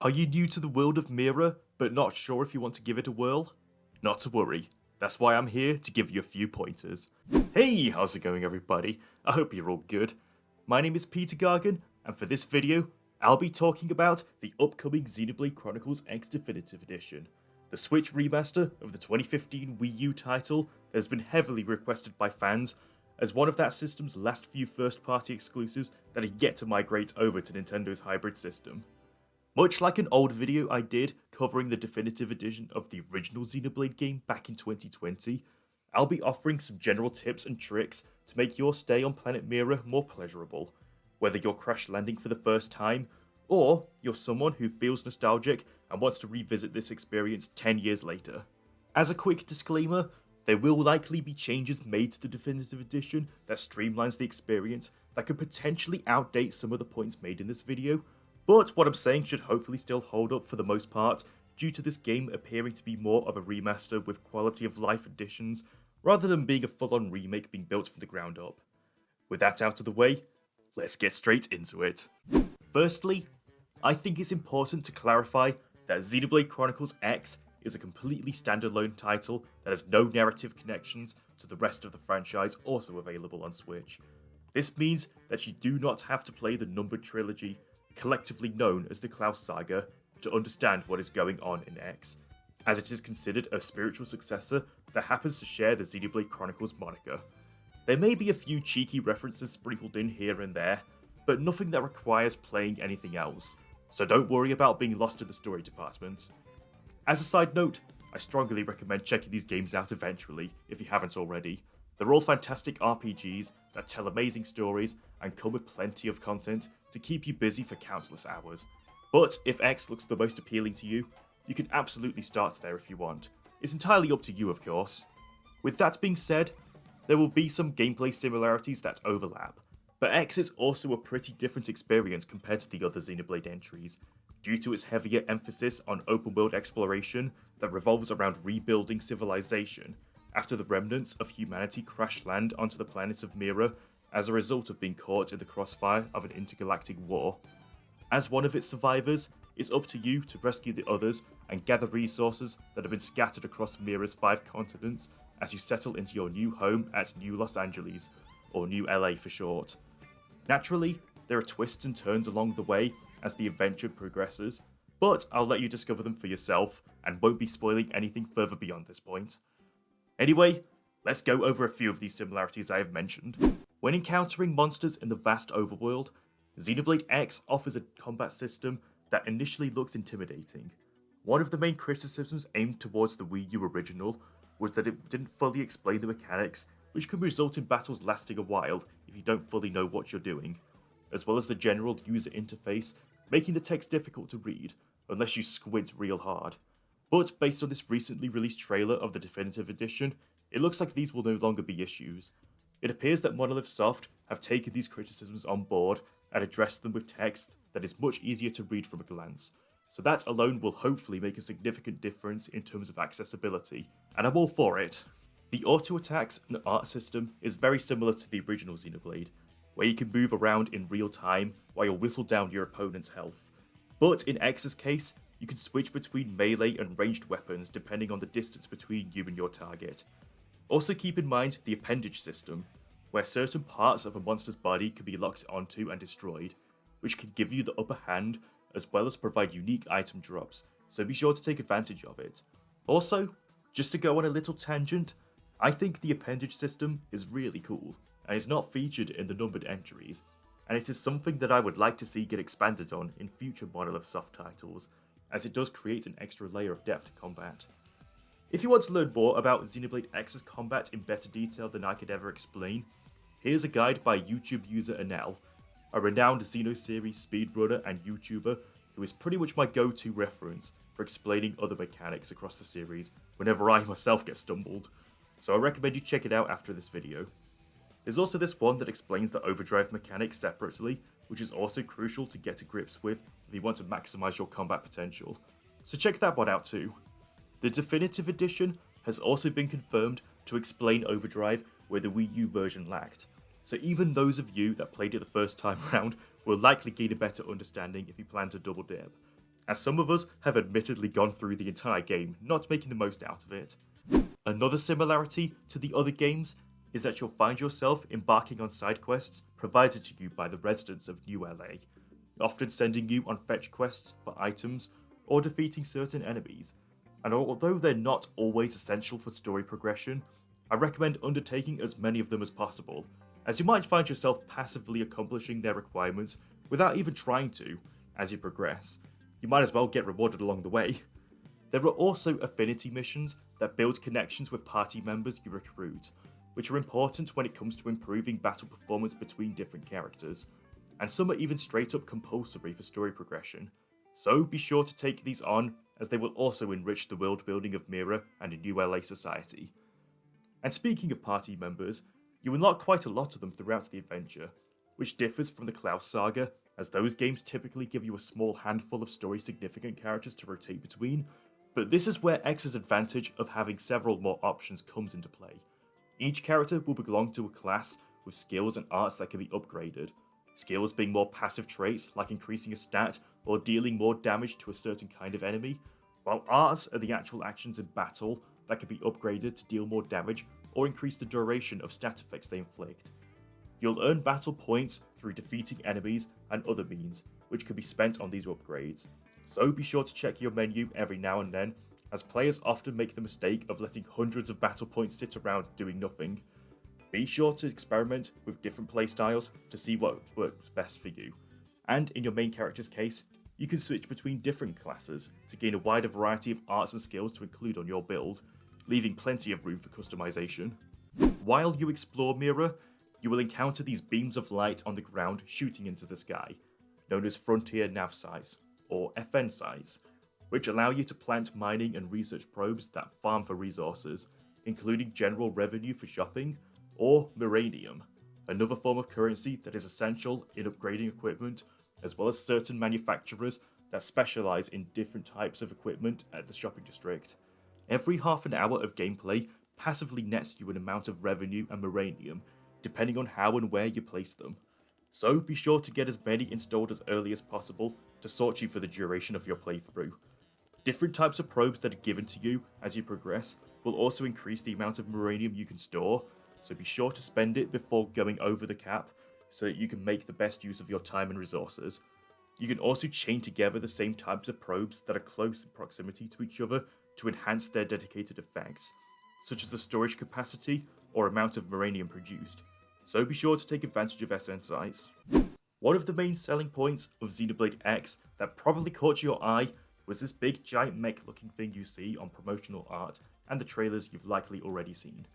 Are you new to the world of Mira, but not sure if you want to give it a whirl? Not to worry, that's why I'm here to give you a few pointers. Hey, how's it going everybody? I hope you're all good. My name is Peter Gargan, and for this video, I'll be talking about the upcoming Xenoblade Chronicles X Definitive Edition, the Switch remaster of the 2015 Wii U title that has been heavily requested by fans as one of that system's last few first-party exclusives that are yet to migrate over to Nintendo's hybrid system. Much like an old video I did covering the definitive edition of the original Xenoblade game back in 2020, I'll be offering some general tips and tricks to make your stay on Planet Mira more pleasurable, whether you're crash landing for the first time, or you're someone who feels nostalgic and wants to revisit this experience 10 years later. As a quick disclaimer, there will likely be changes made to the definitive edition that streamlines the experience that could potentially outdate some of the points made in this video, but what I'm saying should hopefully still hold up for the most part, due to this game appearing to be more of a remaster with quality of life additions, rather than being a full-on remake being built from the ground up. With that out of the way, let's get straight into it. Firstly, I think it's important to clarify that Xenoblade Chronicles X is a completely standalone title that has no narrative connections to the rest of the franchise also available on Switch. This means that you do not have to play the numbered trilogy, collectively known as the Klaus Saga, to understand what is going on in X, as it is considered a spiritual successor that happens to share the Xenoblade Chronicles moniker. There may be a few cheeky references sprinkled in here and there, but nothing that requires playing anything else, so don't worry about being lost in the story department. As a side note, I strongly recommend checking these games out eventually, if you haven't already. They're all fantastic RPGs that tell amazing stories and come with plenty of content to keep you busy for countless hours. But if X looks the most appealing to you, you can absolutely start there if you want. It's entirely up to you, of course. With that being said, there will be some gameplay similarities that overlap, but X is also a pretty different experience compared to the other Xenoblade entries, due to its heavier emphasis on open-world exploration that revolves around rebuilding civilization after the remnants of humanity crash land onto the planet of Mira as a result of being caught in the crossfire of an intergalactic war. As one of its survivors, it's up to you to rescue the others and gather resources that have been scattered across Mira's 5 continents as you settle into your new home at New Los Angeles, or New LA for short. Naturally, there are twists and turns along the way as the adventure progresses, but I'll let you discover them for yourself and won't be spoiling anything further beyond this point. Anyway, let's go over a few of these similarities I have mentioned. When encountering monsters in the vast overworld, Xenoblade X offers a combat system that initially looks intimidating. One of the main criticisms aimed towards the Wii U original was that it didn't fully explain the mechanics, which can result in battles lasting a while if you don't fully know what you're doing, as well as the general user interface making the text difficult to read unless you squint real hard. But based on this recently released trailer of the definitive edition, it looks like these will no longer be issues. It appears that Monolith Soft have taken these criticisms on board and addressed them with text that is much easier to read from a glance, so that alone will hopefully make a significant difference in terms of accessibility, and I'm all for it. The auto attacks and art system is very similar to the original Xenoblade, where you can move around in real time while you whittle down your opponent's health. But in X's case, you can switch between melee and ranged weapons depending on the distance between you and your target. Also keep in mind the appendage system, where certain parts of a monster's body can be locked onto and destroyed, which can give you the upper hand as well as provide unique item drops, so be sure to take advantage of it. Also, just to go on a little tangent, I think the appendage system is really cool, and is not featured in the numbered entries, and it is something that I would like to see get expanded on in future Monolith Soft titles, as it does create an extra layer of depth to combat. If you want to learn more about Xenoblade X's combat in better detail than I could ever explain, here's a guide by YouTube user Enel, a renowned Xeno series speedrunner and YouTuber who is pretty much my go-to reference for explaining other mechanics across the series whenever I myself get stumbled, so I recommend you check it out after this video. There's also this one that explains the overdrive mechanic separately, which is also crucial to get to grips with if you want to maximize your combat potential, so check that one out too. The definitive edition has also been confirmed to explain overdrive where the Wii U version lacked, so even those of you that played it the first time round will likely gain a better understanding if you plan to double dip. as some of us have admittedly gone through the entire game not making the most out of it. Another similarity to the other games is that you'll find yourself embarking on side quests provided to you by the residents of New LA, often sending you on fetch quests for items or defeating certain enemies, and although they're not always essential for story progression, I recommend undertaking as many of them as possible, as you might find yourself passively accomplishing their requirements without even trying to as you progress. You might as well get rewarded along the way. There are also affinity missions that build connections with party members you recruit, which are important when it comes to improving battle performance between different characters, and some are even straight up compulsory for story progression, so be sure to take these on as they will also enrich the world building of Mira and a New LA society. And speaking of party members, you unlock quite a lot of them throughout the adventure, which differs from the Klaus saga, as those games typically give you a small handful of story significant characters to rotate between, but this is where X's advantage of having several more options comes into play. Each character will belong to a class with skills and arts that can be upgraded, skills being more passive traits like increasing a stat or dealing more damage to a certain kind of enemy, while arts are the actual actions in battle that can be upgraded to deal more damage or increase the duration of stat effects they inflict. You'll earn battle points through defeating enemies and other means, which can be spent on these upgrades, so be sure to check your menu every now and then, as players often make the mistake of letting hundreds of battle points sit around doing nothing. Be sure to experiment with different playstyles to see what works best for you, and in your main character's case, you can switch between different classes to gain a wider variety of arts and skills to include on your build, leaving plenty of room for customization. While you explore Mira, you will encounter these beams of light on the ground shooting into the sky, known as Frontier Nav Sites, or FN sites, which allow you to plant mining and research probes that farm for resources, including general revenue for shopping, or Miranium, another form of currency that is essential in upgrading equipment, as well as certain manufacturers that specialize in different types of equipment at the shopping district. Every half an hour of gameplay passively nets you an amount of revenue and Miranium, depending on how and where you place them. So be sure to get as many installed as early as possible to sort you for the duration of your playthrough. Different types of probes that are given to you as you progress will also increase the amount of Miranium you can store, so be sure to spend it before going over the cap so that you can make the best use of your time and resources. You can also chain together the same types of probes that are close in proximity to each other to enhance their dedicated effects, such as the storage capacity or amount of Miranium produced, so be sure to take advantage of SN sites. One of the main selling points of Xenoblade X that probably caught your eye was this big giant mech looking thing you see on promotional art and the trailers you've likely already seen.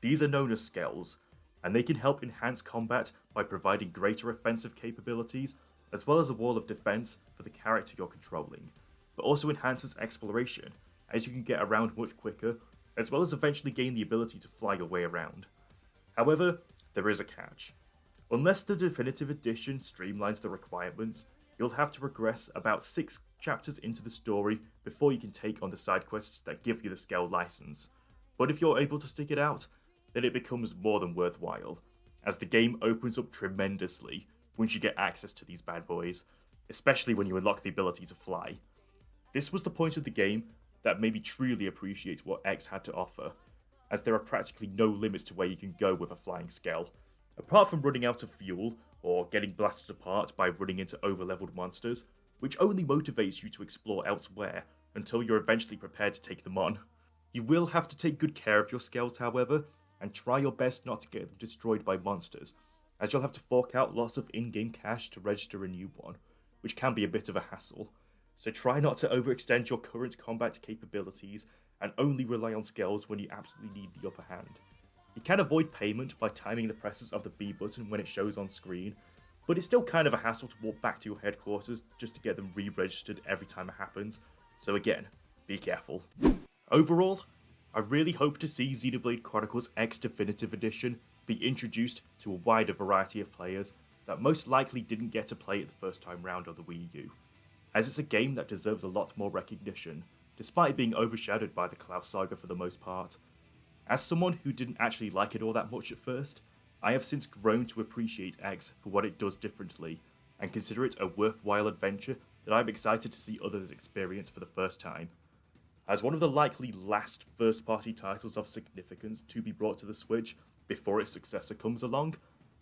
These are known as skells, and they can help enhance combat by providing greater offensive capabilities, as well as a wall of defense for the character you're controlling, but also enhances exploration, as you can get around much quicker, as well as eventually gain the ability to fly your way around. However, there is a catch. Unless the definitive edition streamlines the requirements, you'll have to progress about 6 chapters into the story before you can take on the side quests that give you the Skell license. But if you're able to stick it out, then it becomes more than worthwhile, as the game opens up tremendously once you get access to these bad boys, especially when you unlock the ability to fly. This was the point of the game that made me truly appreciate what X had to offer, as there are practically no limits to where you can go with a flying Skell, apart from running out of fuel or getting blasted apart by running into overleveled monsters, which only motivates you to explore elsewhere until you're eventually prepared to take them on. You will have to take good care of your Skells, however, and try your best not to get them destroyed by monsters, as you'll have to fork out lots of in-game cash to register a new one, which can be a bit of a hassle. So try not to overextend your current combat capabilities and only rely on Skells when you absolutely need the upper hand. You can avoid payment by timing the presses of the B button when it shows on screen, but it's still kind of a hassle to walk back to your headquarters just to get them re-registered every time it happens, so again, be careful. Overall, I really hope to see Xenoblade Chronicles X Definitive Edition be introduced to a wider variety of players that most likely didn't get to play it the first time round on the Wii U, as it's a game that deserves a lot more recognition, despite being overshadowed by the Klaus saga for the most part. As someone who didn't actually like it all that much at first, I have since grown to appreciate X for what it does differently, and consider it a worthwhile adventure that I'm excited to see others experience for the first time. As one of the likely last first-party titles of significance to be brought to the Switch before its successor comes along,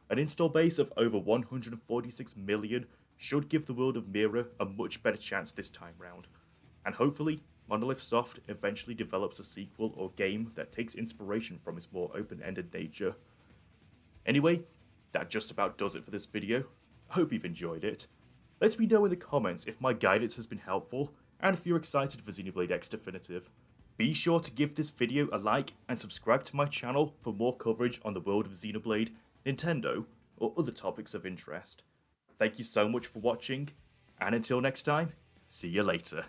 an install base of over 146 million should give the world of Mira a much better chance this time round, and hopefully Monolith Soft eventually develops a sequel or game that takes inspiration from its more open-ended nature. Anyway, that just about does it for this video. I hope you've enjoyed it. Let me know in the comments if my guidance has been helpful, and if you're excited for Xenoblade X Definitive. Be sure to give this video a like and subscribe to my channel for more coverage on the world of Xenoblade, Nintendo, or other topics of interest. Thank you so much for watching, and until next time, see you later.